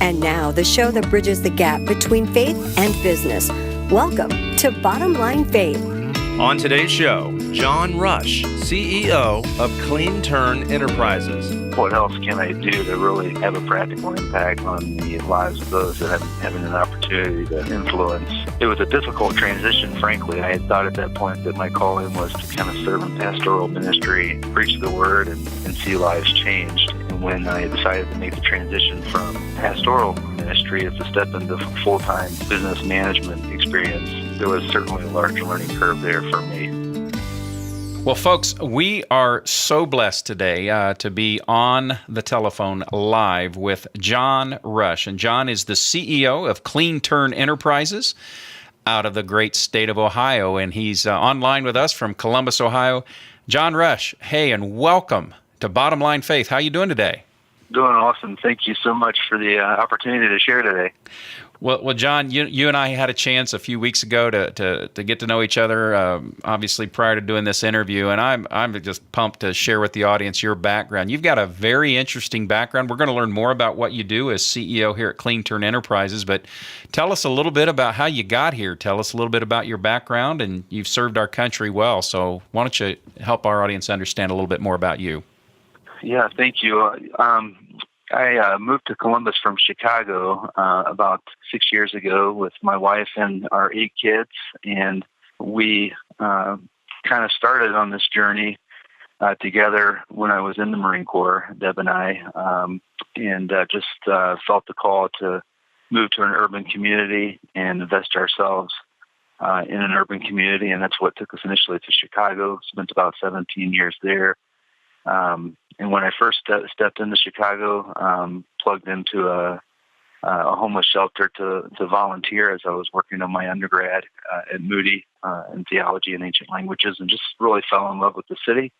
And now, the show that bridges the gap between faith and business. Welcome to Bottom Line Faith. On today's show, John Rush, CEO of CleanTurn Enterprises. What else can I do to really have a practical impact on the lives of those that I'm having an opportunity to influence? It was a difficult transition, frankly. I had thought at that point that my calling was to kind of serve in pastoral ministry, preach the word, and see lives changed. And when I decided to make the transition from pastoral ministry to step into full-time business management experience, there was certainly a large learning curve there for me. Well, folks, we are so blessed today to be on the telephone live with John Rush. And John is the CEO of CleanTurn Enterprises out of the great state of Ohio. And he's online with us from Columbus, Ohio. John Rush, hey, and welcome to Bottom Line Faith. How are you doing today? Doing awesome. Thank you so much for the opportunity to share today. Well, John, you and I had a chance a few weeks ago to get to know each other, obviously prior to doing this interview, and I'm just pumped to share with the audience your background. You've got a very interesting background. We're going to learn more about what you do as CEO here at CleanTurn Enterprises, but tell us a little bit about how you got here. Tell us a little bit about your background, and you've served our country well, so why don't you help our audience understand a little bit more about you? Yeah, thank you. I moved to Columbus from Chicago about 6 years ago with my wife and our 8 kids, and we kind of started on this journey together when I was in the Marine Corps, Deb and I, and just felt the call to move to an urban community and invest ourselves in an urban community, and that's what took us initially to Chicago. Spent about 17 years there. And when I first stepped into Chicago, plugged into a homeless shelter to volunteer as I was working on my undergrad at Moody in theology and ancient languages, and just really fell in love with the city,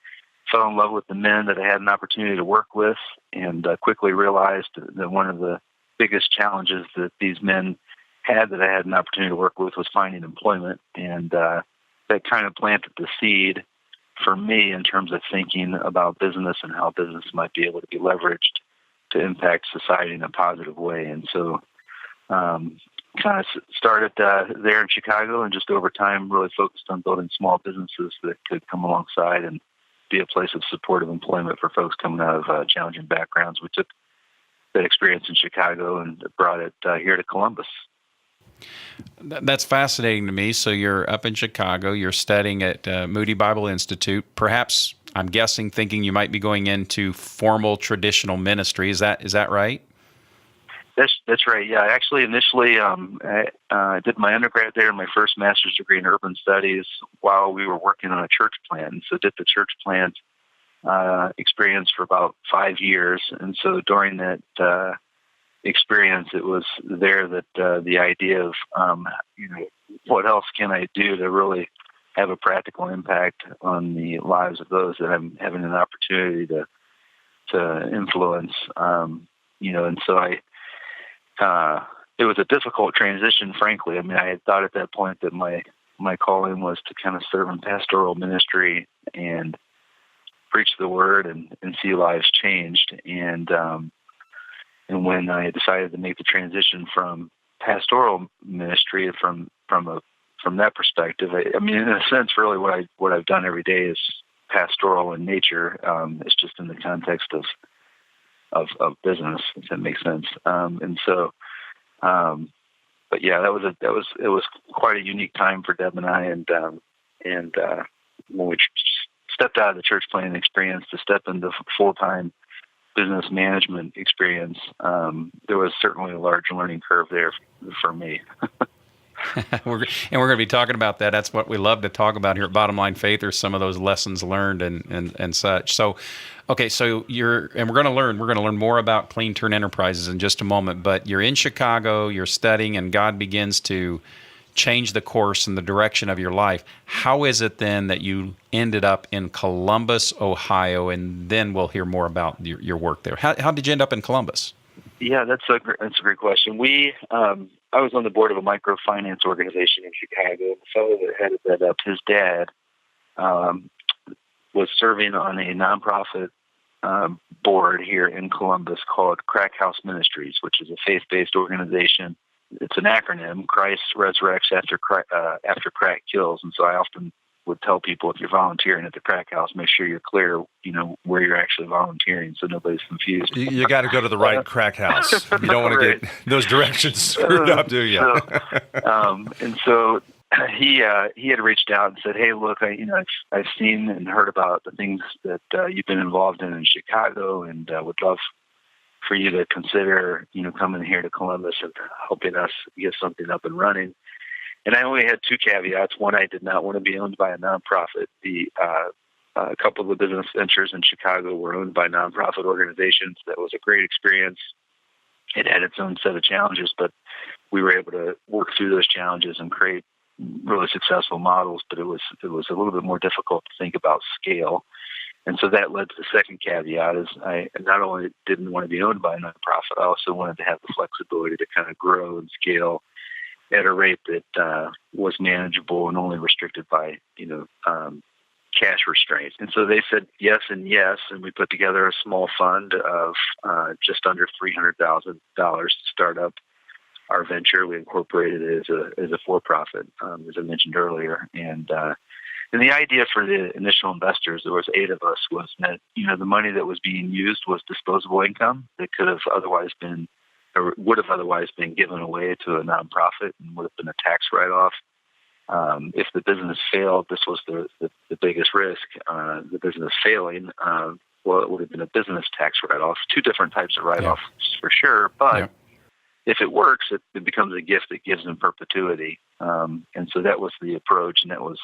fell in love with the men that I had an opportunity to work with, and quickly realized that one of the biggest challenges that these men had that I had an opportunity to work with was finding employment, and that kind of planted the seed for me in terms of thinking about business and how business might be able to be leveraged to impact society in a positive way. And so kind of started there in Chicago, and just over time really focused on building small businesses that could come alongside and be a place of supportive employment for folks coming out of challenging backgrounds. We took that experience in Chicago and brought it here to Columbus. That's fascinating to me. So you're up in Chicago, you're studying at Moody Bible Institute, perhaps, I'm guessing, thinking you might be going into formal traditional ministry. Is that right? That's right. Yeah, actually, initially, I did my undergrad there and my first master's degree in urban studies while we were working on a church plant. So did the church plant experience for about 5 years. And so during that experience, it was there that the idea of, what else can I do to really have a practical impact on the lives of those that I'm having an opportunity to influence, and so it was a difficult transition, frankly. I mean, I had thought at that point that my calling was to kind of serve in pastoral ministry and preach the word and see lives changed. And when I decided to make the transition from pastoral ministry, from that perspective, I mean, in a sense, really what I've done every day is pastoral in nature. It's just in the context of business, if that makes sense. And so, but yeah, it was quite a unique time for Deb and I, and when we stepped out of the church planting experience to step into full-time business management experience, there was certainly a large learning curve there for me. We're going to be talking about that. That's what we love to talk about here at Bottom Line Faith, or some of those lessons learned and such. So, okay, so we're going to learn more about CleanTurn Enterprises in just a moment. But you're in Chicago, you're studying, and God begins to change the course and the direction of your life. How is it then that you ended up in Columbus, Ohio, and then we'll hear more about your work there? How did you end up in Columbus? Yeah, that's a great question. I was on the board of a microfinance organization in Chicago. The fellow that headed that up, his dad was serving on a nonprofit board here in Columbus called Crack House Ministries, which is a faith-based organization. It's an acronym: Christ resurrects after crack kills. And so I often would tell people, if you're volunteering at the crack house, make sure you're clear, where you're actually volunteering, so nobody's confused. You got to go to the right crack house. You don't want to get those directions screwed up, do you? And so he had reached out and said, "Hey, look, I've seen and heard about the things that you've been involved in Chicago, and would love for you to consider, coming here to Columbus and helping us get something up and running." And I only had two caveats. One, I did not want to be owned by a nonprofit. A couple of the business ventures in Chicago were owned by nonprofit organizations. That was a great experience. It had its own set of challenges, but we were able to work through those challenges and create really successful models. But it was a little bit more difficult to think about scale. And so that led to the second caveat: is I not only didn't want to be owned by a nonprofit, I also wanted to have the flexibility to kind of grow and scale at a rate that was manageable and only restricted by cash restraints. And so they said yes and yes, and we put together a small fund of just under $300,000 to start up our venture. We incorporated it as a for-profit, as I mentioned earlier, and the idea for the initial investors, there was 8 of us, was that the money that was being used was disposable income that could have otherwise been, or would have otherwise been, given away to a nonprofit and would have been a tax write-off. If the business failed, this was the biggest risk. The business failing, it would have been a business tax write-off. 2 different types of write-offs for sure, but if it works, it becomes a gift that gives in perpetuity. And so that was the approach, and that was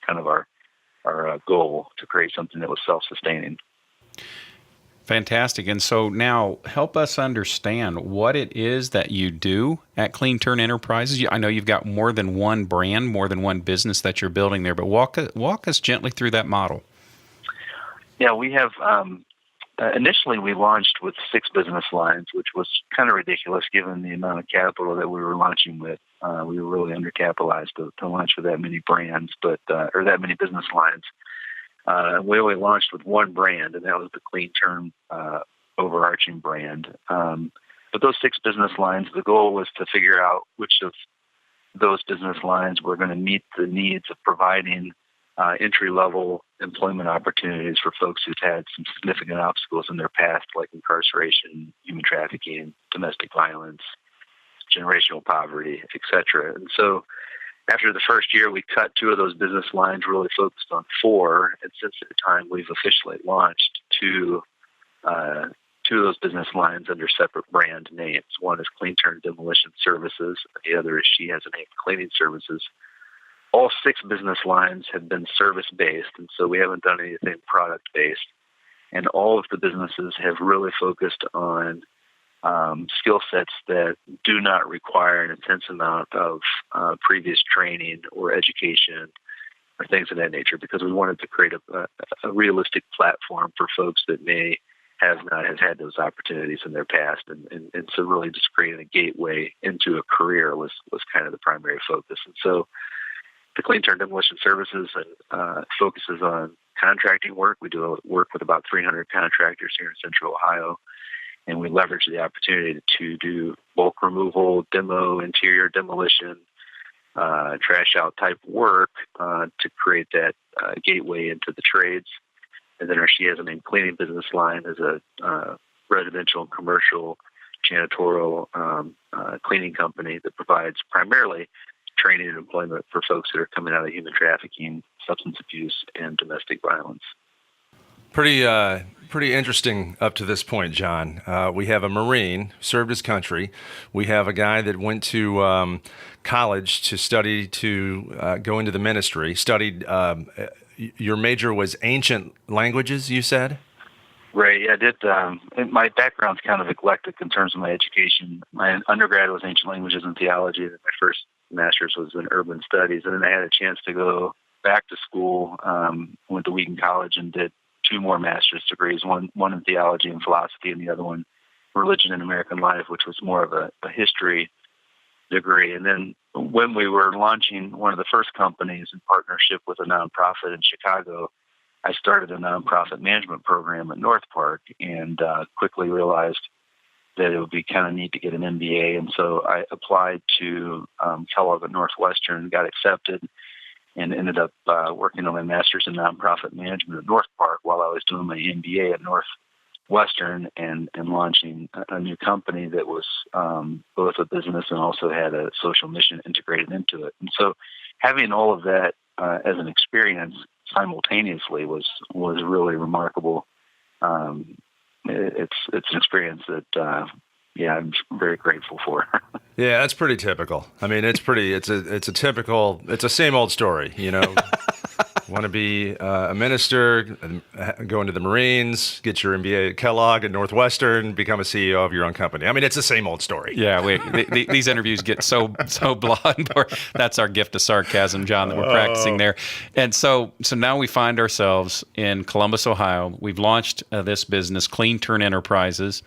kind of our goal, to create something that was self-sustaining. Fantastic. And so now help us understand what it is that you do at CleanTurn Enterprises. I know you've got more than one brand, more than one business that you're building there, but walk us gently through that model. Yeah, we have initially we launched with 6 business lines, which was kind of ridiculous given the amount of capital that we were launching with. We were really undercapitalized to launch with that many brands, or that many business lines. We only launched with one brand, and that was the CleanTurn overarching brand. But those 6 business lines, the goal was to figure out which of those business lines were going to meet the needs of providing entry-level employment opportunities for folks who've had some significant obstacles in their past, like incarceration, human trafficking, domestic violence, generational poverty, etc. And so after the first year, we cut 2 of those business lines, really focused on 4. And since that time, we've officially launched 2 of those business lines under separate brand names. One is CleanTurn Demolition Services. The other is She Has a Name Cleaning Services. All 6 business lines have been service-based, and so we haven't done anything product-based. And all of the businesses have really focused on skill sets that do not require an intense amount of previous training or education or things of that nature, because we wanted to create a realistic platform for folks that may have not have had those opportunities in their past. And so really just creating a gateway into a career was kind of the primary focus. And so the CleanTurn Demolition Services focuses on contracting work. We do work with about 300 contractors here in Central Ohio, and we leverage the opportunity to do bulk removal, demo, interior demolition, trash out type work to create that gateway into the trades. And then our She Has a Name Cleaning business line is a residential and commercial janitorial cleaning company that provides primarily training and employment for folks that are coming out of human trafficking, substance abuse, and domestic violence. Pretty interesting up to this point, John. We have a Marine, served his country. We have a guy that went to college to study to go into the ministry, studied, your major was ancient languages, you said? Right, yeah, I did. My background's kind of eclectic in terms of my education. My undergrad was ancient languages and theology, and my first master's was in urban studies. And then I had a chance to go back to school, went to Wheaton College and did 2 more master's degrees, one in theology and philosophy, and the other one religion and American life, which was more of a history degree. And then when we were launching one of the first companies in partnership with a nonprofit in Chicago, I started a nonprofit management program at North Park and quickly realized that it would be kind of neat to get an MBA. And so I applied to Kellogg at Northwestern, got accepted, and ended up working on my master's in nonprofit management at North Park while I was doing my MBA at Northwestern and launching a new company that was both a business and also had a social mission integrated into it. And so having all of that as an experience simultaneously was really remarkable. It's an experience that I'm very grateful for. Yeah, that's pretty typical. I mean, it's a same old story, you know. Want to be a minister, go into the Marines, get your MBA at Kellogg and Northwestern, become a CEO of your own company. I mean, it's the same old story. Yeah, these interviews get so blunt. That's our gift of sarcasm, John, that we're practicing there. And so now we find ourselves in Columbus, Ohio. We've launched this business, CleanTurn Enterprises.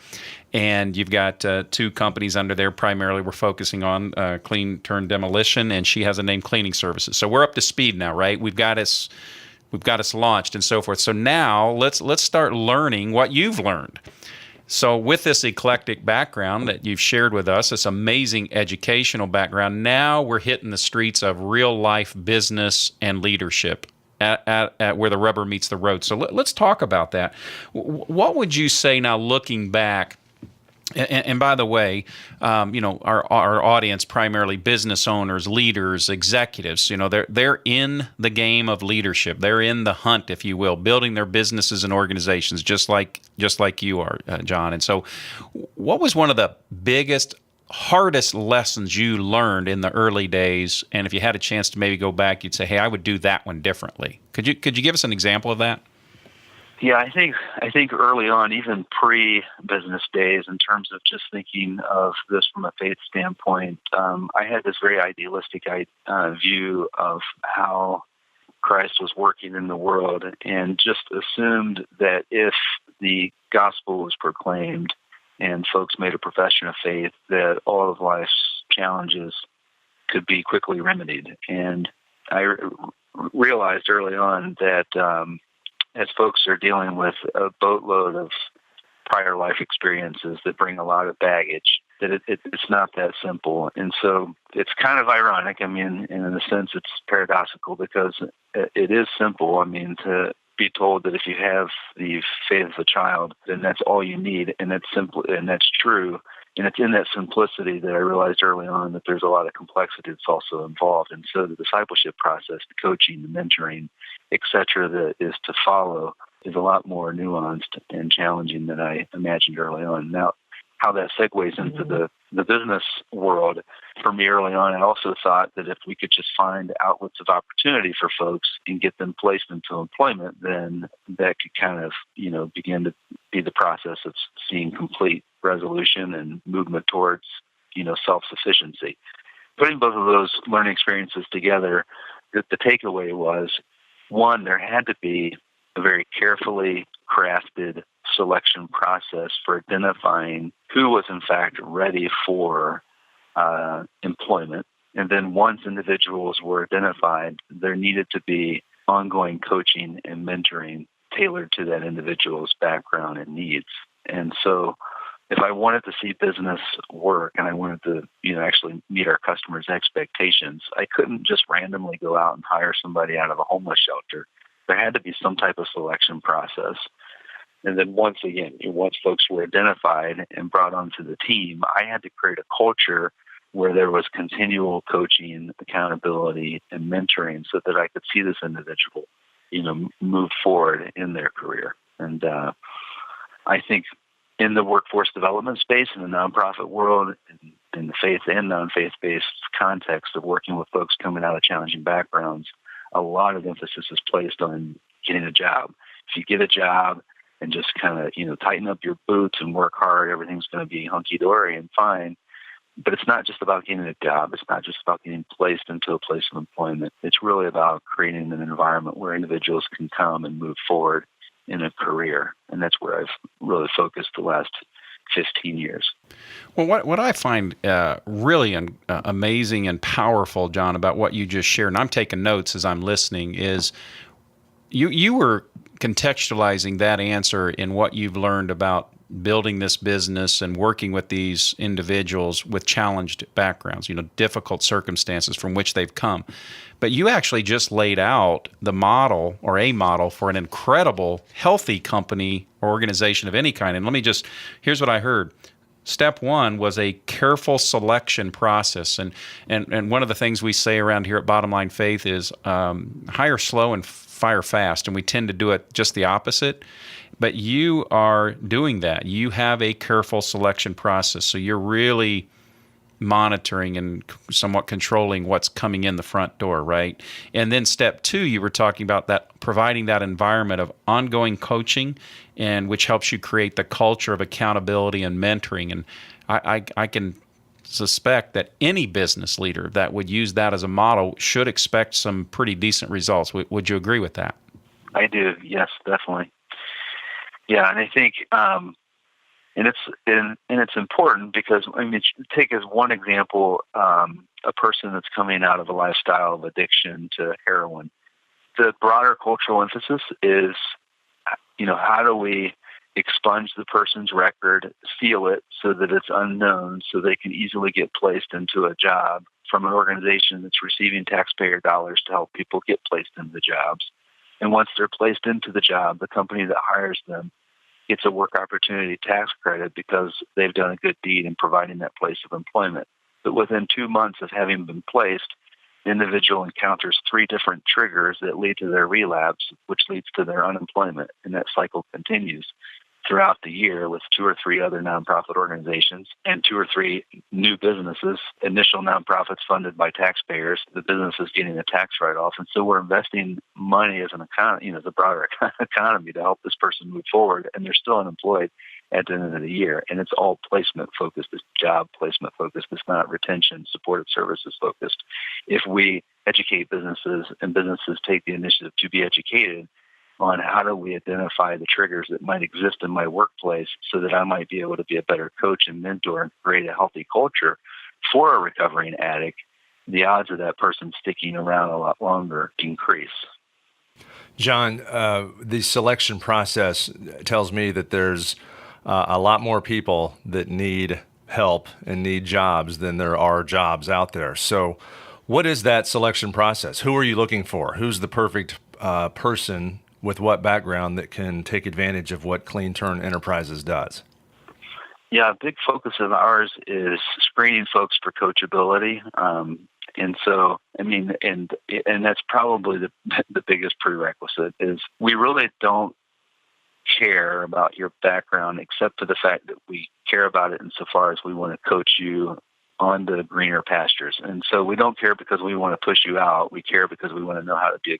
And you've got two companies under there. Primarily, we're focusing on CleanTurn Demolition, and she has a name, Cleaning Services. So we're up to speed now, right? We've got us launched and so forth. So now let's start learning what you've learned. So with this eclectic background that you've shared with us, this amazing educational background, now we're hitting the streets of real life business and leadership. At where the rubber meets the road. So let's talk about that. What would you say now, looking back? And by the way, our audience, primarily business owners, leaders, executives, they're in the game of leadership. They're in the hunt, if you will, building their businesses and organizations, just like you are, John. And so, what was one of the biggest, hardest lessons you learned in the early days? And if you had a chance to maybe go back, you'd say, "Hey, I would do that one differently." Could you give us an example of that? Yeah, I think early on, even pre-business days, in terms of just thinking of this from a faith standpoint, I had this very idealistic view of how Christ was working in the world, and just assumed that if the gospel was proclaimed and folks made a profession of faith, that all of life's challenges could be quickly remedied. And I realized early on that as folks are dealing with a boatload of prior life experiences that bring a lot of baggage, that it's not that simple. And so it's kind of ironic. I mean, in a sense, it's paradoxical because it is simple. I mean, to be told that if you have the faith of a child, then that's all you need, and that's simple, and that's true. And it's in that simplicity that I realized early on that there's a lot of complexity that's also involved. And so the discipleship process, the coaching, the mentoring, et cetera, that is to follow is a lot more nuanced and challenging than I imagined early on. Now, how that segues into the business world, for me early on, I also thought that if we could just find outlets of opportunity for folks and get them placed into employment, then that could kind of, begin to be the process of seeing complete resolution and movement towards, self-sufficiency. Putting both of those learning experiences together, the takeaway was, one, there had to be a very carefully crafted selection process for identifying who was in fact ready for employment. And then once individuals were identified, there needed to be ongoing coaching and mentoring tailored to that individual's background and needs. And so if I wanted to see business work and I wanted to, actually meet our customers' expectations, I couldn't just randomly go out and hire somebody out of a homeless shelter. There had to be some type of selection process. And then once folks were identified and brought onto the team, I had to create a culture where there was continual coaching, accountability, and mentoring so that I could see this individual, move forward in their career. And I think in the workforce development space, in the nonprofit world, in the faith and non-faith-based context of working with folks coming out of challenging backgrounds, a lot of emphasis is placed on getting a job. If you get a job and just kind of, tighten up your boots and work hard, everything's going to be hunky-dory and fine. But it's not just about getting a job. It's not just about getting placed into a place of employment. It's really about creating an environment where individuals can come and move forward in a career. And that's where I've really focused the last 15 years. Well, what I find really amazing and powerful, John, about what you just shared, and I'm taking notes as I'm listening, is you were contextualizing that answer in what you've learned about building this business and working with these individuals with challenged backgrounds, difficult circumstances from which they've come. But you actually just laid out the model or a model for an incredible, healthy company or organization of any kind. And here's what I heard. Step one was a careful selection process. And one of the things we say around here at Bottom Line Faith is hire slow and fire fast. And we tend to do it just the opposite. But you are doing that. You have a careful selection process. So you're really monitoring and somewhat controlling what's coming in the front door, right? And then step two, you were talking about that, providing that environment of ongoing coaching, and which helps you create the culture of accountability and mentoring. And I can suspect that any business leader that would use that as a model should expect some pretty decent results. Would you agree with that? I do. Yes, definitely. Yeah, and I think, and it's important because take as one example, a person that's coming out of a lifestyle of addiction to heroin. The broader cultural emphasis is, how do we expunge the person's record, seal it so that it's unknown, so they can easily get placed into a job from an organization that's receiving taxpayer dollars to help people get placed into the jobs. And once they're placed into the job, the company that hires them gets a work opportunity tax credit because they've done a good deed in providing that place of employment. But within 2 months of having been placed, the individual encounters 3 different triggers that lead to their relapse, which leads to their unemployment. And that cycle continues throughout the year with 2 or 3 other nonprofit organizations and 2 or 3 new businesses, initial nonprofits funded by taxpayers, the businesses getting a tax write-off. And so we're investing money as an economy, the broader economy to help this person move forward, and they're still unemployed at the end of the year. And it's all placement focused, it's job placement focused, it's not retention, supportive services focused. If we educate businesses and businesses take the initiative to be educated on how do we identify the triggers that might exist in my workplace so that I might be able to be a better coach and mentor and create a healthy culture for a recovering addict, the odds of that person sticking around a lot longer increase. John, the selection process tells me that there's a lot more people that need help and need jobs than there are jobs out there. So what is that selection process? Who are you looking for? Who's the perfect person with what background that can take advantage of what CleanTurn Enterprises does? Yeah, a big focus of ours is screening folks for coachability. And so, and that's probably the biggest prerequisite is we really don't care about your background except for the fact that we care about it insofar as we want to coach you on the greener pastures. And so we don't care because we want to push you out. We care because we want to know how to be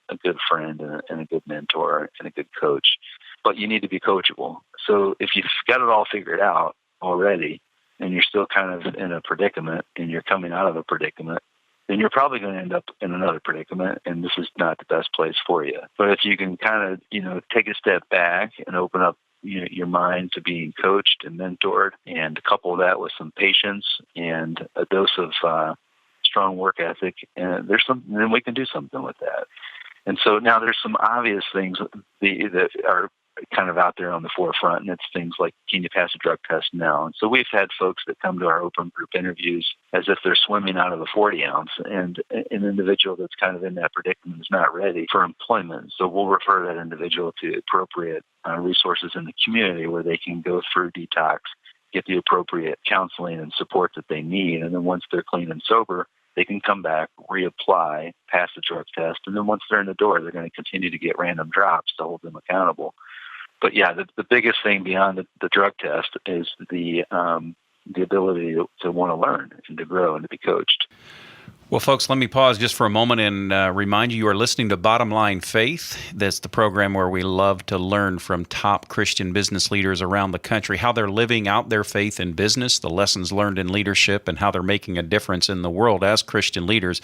a good friend and a good mentor and a good coach. But you need to be coachable. So if you've got it all figured out already and you're still kind of in a predicament and you're coming out of a predicament, then you're probably going to end up in another predicament, and this is not the best place for you. But if you can kind of, take a step back and open up your mind to being coached and mentored, and couple that with some patience and a dose of strong work ethic, and then we can do something with that. And so now there's some obvious things that are kind of out there on the forefront, and it's things like, can you pass a drug test now? And so we've had folks that come to our open group interviews as if they're swimming out of a 40 ounce, and an individual that's kind of in that predicament is not ready for employment. So we'll refer that individual to appropriate resources in the community where they can go through detox, get the appropriate counseling and support that they need. And then once they're clean and sober, they can come back, reapply, pass the drug test, and then once they're in the door, they're going to continue to get random drops to hold them accountable. But yeah, the biggest thing beyond the drug test is the ability to want to learn and to grow and to be coached. Well, folks, let me pause just for a moment and remind you are listening to Bottom Line Faith. That's the program where we love to learn from top Christian business leaders around the country, how they're living out their faith in business, the lessons learned in leadership, and how they're making a difference in the world as Christian leaders.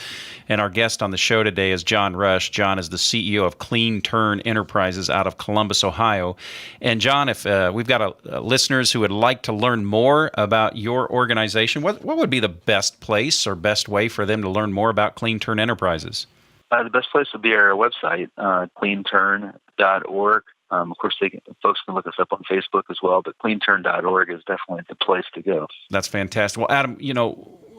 And our guest on the show today is John Rush. John is the CEO of CleanTurn Enterprises out of Columbus, Ohio. And John, if we've got listeners who would like to learn more about your organization, what would be the best place or best way for them to learn more about CleanTurn Enterprises? The best place would be our website, CleanTurn, cleanturn.org. Of course, folks can look us up on Facebook as well, but cleanturn.org is definitely the place to go. That's fantastic. Well, Adam,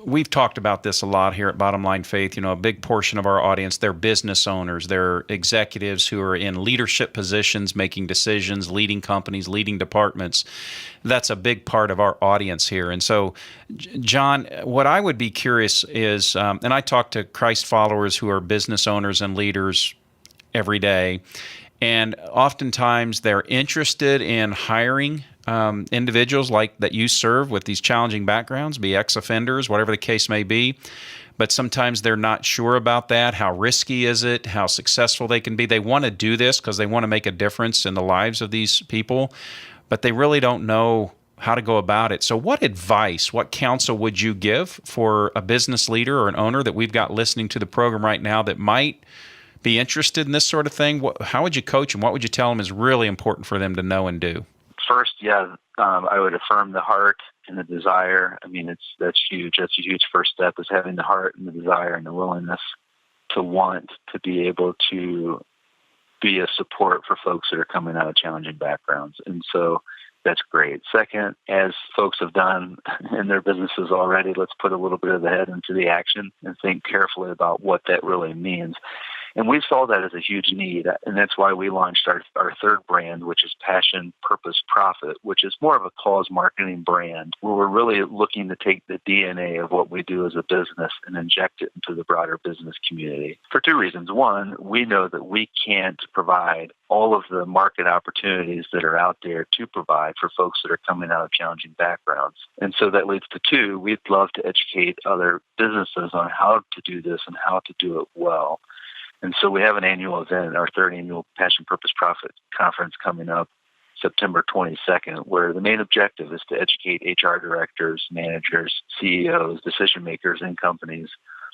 we've talked about this a lot here at Bottom Line Faith. A big portion of our audience, they're business owners, they're executives who are in leadership positions, making decisions, leading companies, leading departments. That's a big part of our audience here. And so, John, what I would be curious is, and I talk to Christ followers who are business owners and leaders every day, and oftentimes they're interested in hiring individuals like that you serve with these challenging backgrounds, be ex-offenders, whatever the case may be. But sometimes they're not sure about that. How risky is it? How successful they can be? They want to do this because they want to make a difference in the lives of these people, but they really don't know how to go about it. So what advice, what counsel would you give for a business leader or an owner that we've got listening to the program right now that might be interested in this sort of thing? How would you coach them? What would you tell them is really important for them to know and do? First, I would affirm the heart and the desire. I mean, that's huge. That's a huge first step, is having the heart and the desire and the willingness to want to be able to be a support for folks that are coming out of challenging backgrounds. And so that's great. Second, as folks have done in their businesses already, let's put a little bit of the head into the action and think carefully about what that really means. And we saw that as a huge need, and that's why we launched our third brand, which is Passion, Purpose, Profit, which is more of a cause marketing brand, where we're really looking to take the DNA of what we do as a business and inject it into the broader business community for two reasons. One, we know that we can't provide all of the market opportunities that are out there to provide for folks that are coming out of challenging backgrounds. And so that leads to two, we'd love to educate other businesses on how to do this and how to do it well. And so we have an annual event, our third annual Passion, Purpose, Profit conference coming up September 22nd, where the main objective is to educate HR directors, managers, CEOs, decision makers in companies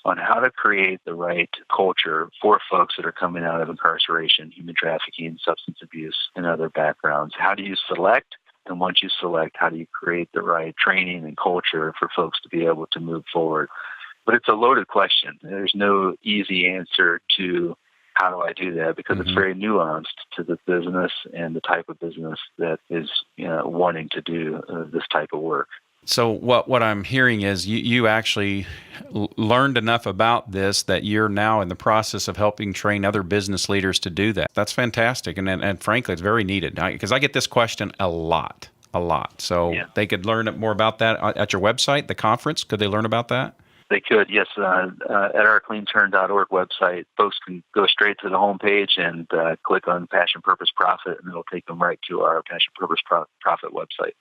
on how to create the right culture for folks that are coming out of incarceration, human trafficking, substance abuse, and other backgrounds. How do you select? And once you select, how do you create the right training and culture for folks to be able to move forward? But it's a loaded question. There's no easy answer to how do I do that, because it's very nuanced to the business and the type of business that is wanting to do this type of work. So what I'm hearing is you actually learned enough about this that you're now in the process of helping train other business leaders to do that. That's fantastic. And frankly, it's very needed, because I get this question a lot. So They could learn more about that at your website, the conference. Could they learn about that? They could, yes. At our cleanturn.org website, folks can go straight to the homepage and click on Passion, Purpose, Profit, and it'll take them right to our Passion, Purpose, Profit website.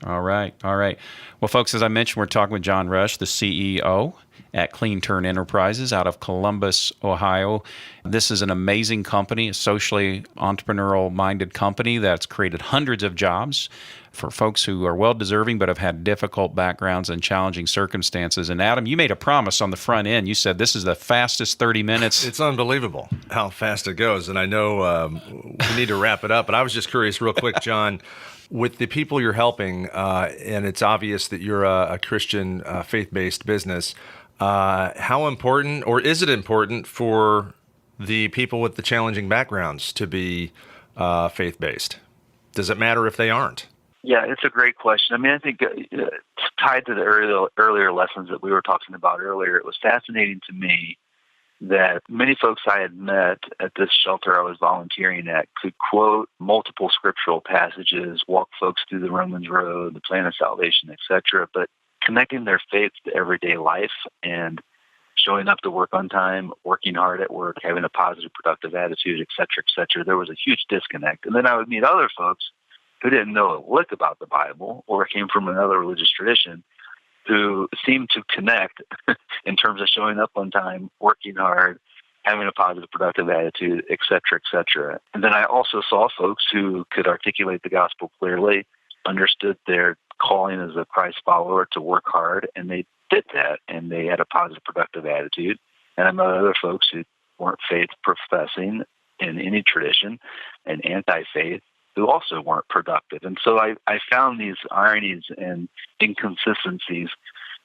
All right. Well, folks, as I mentioned, we're talking with John Rush, the CEO at CleanTurn Enterprises out of Columbus, Ohio. This is an amazing company, a socially entrepreneurial-minded company that's created hundreds of jobs for folks who are well-deserving but have had difficult backgrounds and challenging circumstances. And Adam, you made a promise on the front end. You said this is the fastest 30 minutes. It's unbelievable how fast it goes. And I know we need to wrap it up, but I was just curious real quick, John, with the people you're helping, and it's obvious that you're a Christian faith-based business, how important, or is it important for the people with the challenging backgrounds to be faith-based? Does it matter if they aren't? Yeah, it's a great question. I mean, I think it's tied to the earlier lessons that we were talking about earlier. It was fascinating to me that many folks I had met at this shelter I was volunteering at could quote multiple scriptural passages, walk folks through the Romans Road, the plan of salvation, etc., but connecting their faith to everyday life and showing up to work on time, working hard at work, having a positive, productive attitude, etc., there was a huge disconnect. And then I would meet other folks who didn't know a lick about the Bible or came from another religious tradition who seemed to connect in terms of showing up on time, working hard, having a positive, productive attitude, etc. And then I also saw folks who could articulate the gospel clearly, understood their calling as a Christ follower to work hard, and they did that, and they had a positive, productive attitude. And I met other folks who weren't faith-professing in any tradition and anti-faith, who also weren't productive. And so I found these ironies and inconsistencies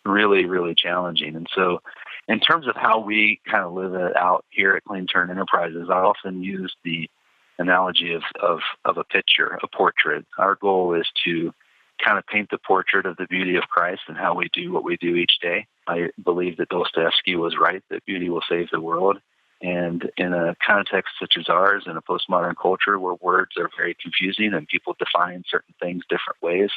really, really challenging. And so in terms of how we kind of live it out here at CleanTurn Enterprises, I often use the analogy of a picture, a portrait. Our goal is to kind of paint the portrait of the beauty of Christ and how we do what we do each day. I believe that Dostoevsky was right, that beauty will save the world. And in a context such as ours, in a postmodern culture where words are very confusing and people define certain things different ways,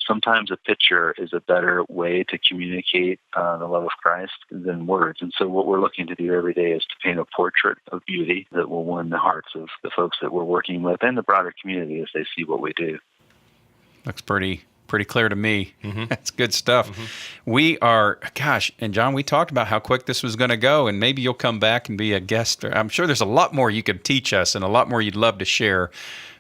sometimes a picture is a better way to communicate the love of Christ than words. And so what we're looking to do every day is to paint a portrait of beauty that will win the hearts of the folks that we're working with and the broader community as they see what we do. Looks pretty clear to me. Mm-hmm. That's good stuff. Mm-hmm. We are, and John, we talked about how quick this was going to go, and maybe you'll come back and be a guest. I'm sure there's a lot more you could teach us and a lot more you'd love to share,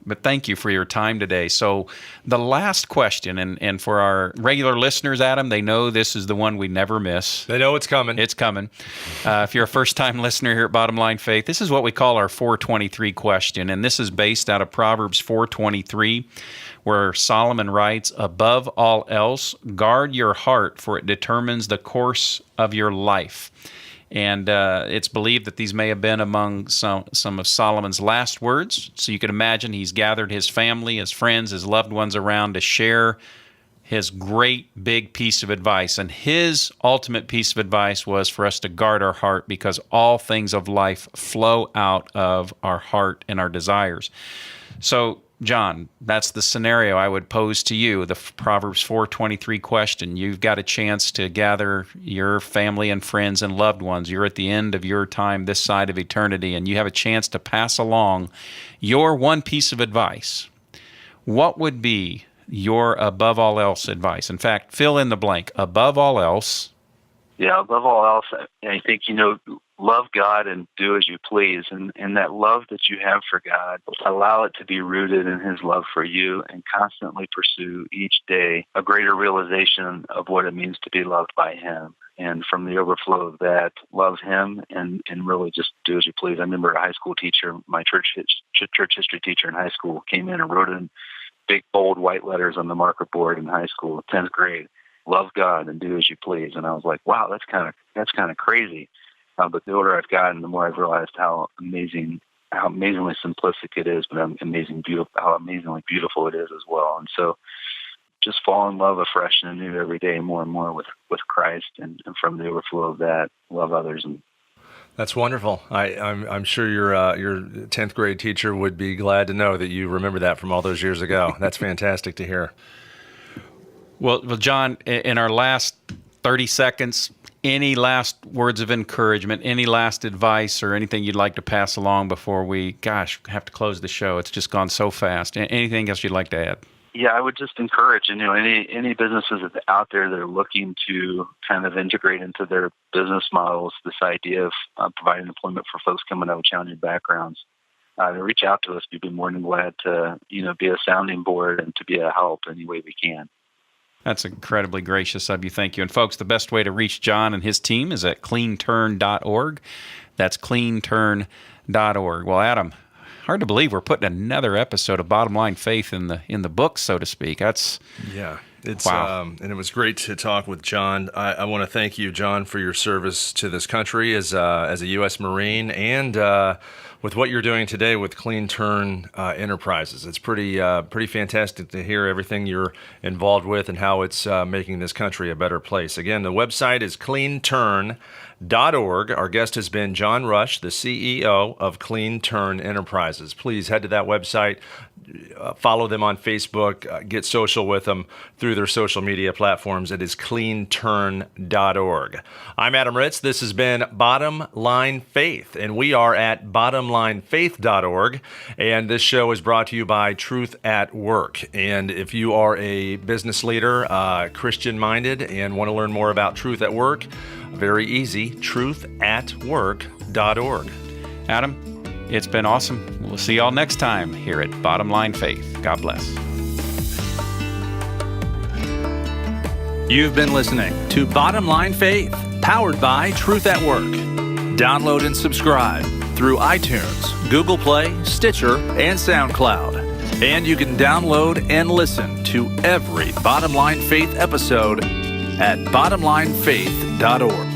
but thank you for your time today. So the last question, and for our regular listeners, Adam, they know this is the one we never miss. They know it's coming. It's coming. If you're a first-time listener here at Bottom Line Faith, this is what we call our 423 question, and this is based out of Proverbs 4:23, where Solomon writes, "Above all else, guard your heart, for it determines the course of your life." And it's believed that these may have been among some of Solomon's last words. So you can imagine he's gathered his family, his friends, his loved ones around to share his great big piece of advice. And his ultimate piece of advice was for us to guard our heart, because all things of life flow out of our heart and our desires. So, John, that's the scenario I would pose to you, the Proverbs 4:23 question. You've got a chance to gather your family and friends and loved ones. You're at the end of your time this side of eternity, and you have a chance to pass along your one piece of advice. What would be your above all else advice? In fact, fill in the blank. Above all else. Yeah, above all else, I think, love God and do as you please. And that love that you have for God, allow it to be rooted in His love for you, and constantly pursue each day a greater realization of what it means to be loved by Him. And from the overflow of that, love Him and really just do as you please. I remember a high school teacher, my church history teacher in high school, came in and wrote in big, bold, white letters on the marker board in high school, 10th grade, "Love God and do as you please." And I was like, wow, that's kind of crazy. But the older I've gotten, the more I've realized how amazingly simplistic it is, but how amazingly beautiful it is as well. And so, just fall in love afresh and anew every day, more and more with Christ, and from the overflow of that, love others. And that's wonderful. I'm sure your 10th grade teacher would be glad to know that you remember that from all those years ago. That's fantastic to hear. Well, John, in our last 30 seconds, any last words of encouragement, any last advice, or anything you'd like to pass along before we, have to close the show? It's just gone so fast. Anything else you'd like to add? Yeah, I would just encourage, any businesses out there that are looking to kind of integrate into their business models this idea of providing employment for folks coming out of challenging backgrounds, to reach out to us. We'd be more than glad to, be a sounding board and to be a help any way we can. That's incredibly gracious of you. Thank you. And folks, the best way to reach John and his team is at CleanTurn.org. That's CleanTurn.org. Well, Adam, hard to believe we're putting another episode of Bottom Line Faith in the books, so to speak. It's wow. And it was great to talk with John. I want to thank you, John, for your service to this country as a U.S. Marine, and with what you're doing today with CleanTurn Enterprises. It's pretty fantastic to hear everything you're involved with and how it's making this country a better place. Again, the website is CleanTurn.org. Our guest has been John Rush, the CEO of CleanTurn Enterprises. Please head to that website. Follow them on Facebook, get social with them through their social media platforms. It is cleanturn.org. I'm Adam Ritz. This has been Bottom Line Faith, and we are at bottomlinefaith.org. And this show is brought to you by Truth at Work. And if you are a business leader, Christian-minded, and want to learn more about Truth at Work, very easy, truthatwork.org. Adam, it's been awesome. We'll see y'all next time here at Bottom Line Faith. God bless. You've been listening to Bottom Line Faith, powered by Truth at Work. Download and subscribe through iTunes, Google Play, Stitcher, and SoundCloud. And you can download and listen to every Bottom Line Faith episode at bottomlinefaith.org.